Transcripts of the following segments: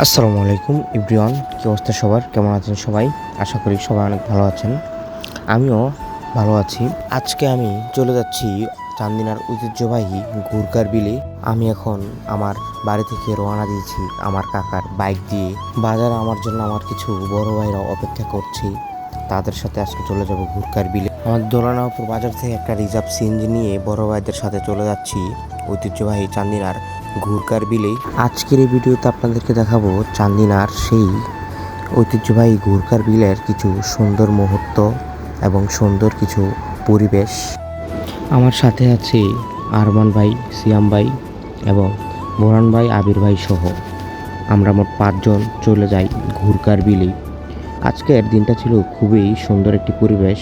আসসালামু আলাইকুম এভরিওয়ান, কী অবস্থা সবার? কেমন আছেন সবাই? আশা করি সবাই অনেক ভালো আছেন। আমিও ভালো আছি। আজকে আমি চলে যাচ্ছি চান্দিনার ঐতিহ্যবাহী ঘুরকার বিলে। আমি এখন আমার বাড়ি থেকে রওনা দিয়েছি আমার কাকার বাইক দিয়ে। বাজারে আমার জন্য আমার কিছু বড় ভাইরা অপেক্ষা করছি, তাদের সাথে আজকে চলে যাব ঘুরকার বিলে। আমার দোলানাপুর বাজার থেকে একটা রিজার্ভ সিএনজি নিয়ে বড় ভাইদের সাথে চলে যাচ্ছি ঐতিহ্যবাহী চান্দিনার ঘুরকার বিলেই। আজকের এই ভিডিওতে আপনাদেরকে দেখাবো চান্দিনার সেই ঐতিহ্যবাহী ঘুরকার বিলের কিছু সুন্দর মুহূর্ত এবং সুন্দর কিছু পরিবেশ। আমার সাথে আছে আরমান ভাই, সিয়াম ভাই এবং বোরান ভাই, আবির ভাই সহ আমরা মোট 5 জন চলে যাই ঘুরকার বিলে। আজকের দিনটা ছিল খুবই সুন্দর একটি পরিবেশ।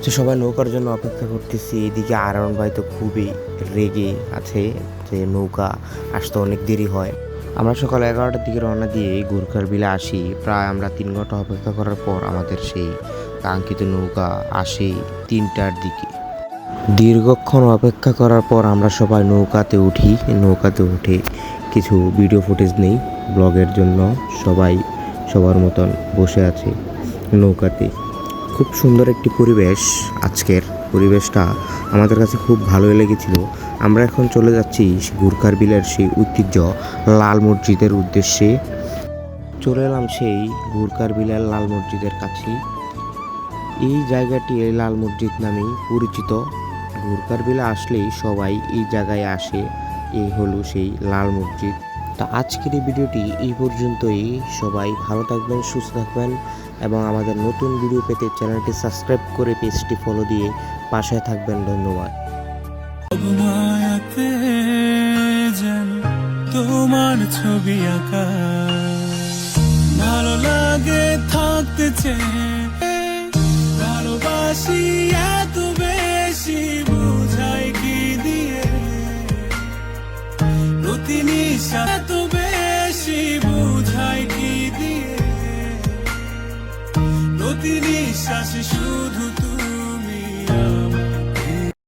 তো সবাই নৌকার জন্য অপেক্ষা করতেছি। এদিকে আরমান ভাই তো খুবই রেগে আছে যে নৌকা আসতে অনেক দেরি হয়। আমরা সকাল 11টার দিকে রওনা দিয়ে ঘুরকার বিলে আসি। প্রায় আমরা 3 ঘন্টা অপেক্ষা করার পর আমাদের সেই কাঙ্ক্ষিত নৌকা আসে 3টার দিকে। দীর্ঘক্ষণ অপেক্ষা করার পর আমরা সবাই নৌকাতে উঠি। নৌকাতে উঠে কিছু ভিডিও ফুটেজ নেই ব্লগের জন্য। সবাই সবার মতন বসে আছে নৌকাতে। খুব সুন্দর একটি পরিবেশ। আজকের পরিবেশটা আমাদের কাছে খুব ভালোই লেগেছিল। আমরা এখন চলে যাচ্ছি ঘুরকার বিলের সেই ঐতিহ্য লাল মসজিদের উদ্দেশ্যে। চলে এলাম সেই ঘুরকার বিলের লাল মসজিদের কাছে। এই জায়গাটি লাল মসজিদ নামেই পরিচিত। ঘুরকার বিলে আসলেই সবাই এই জায়গায় আসে। এই হলো সেই লাল মসজিদ। তা আজকের এই ভিডিওটি এই পর্যন্তই। সবাই ভালো থাকবেন, সুস্থ থাকবেন এবং আমাদের নতুন ভিডিও পেতে চ্যানেলটি সাবস্ক্রাইব করে পেজটি ফলো দিয়ে পাশে থাকবেন। ধন্যবাদ। তোমার ছবি আঁকা ভালো লাগে থাকতে চেয়ে, ভালোবাসি এত বেশি বোঝাই কি দিয়ে, প্রতি নিঃশ্বাস এত বেশি বোঝাই কি দিয়ে, প্রতি নিঃশ্বাসে শুধু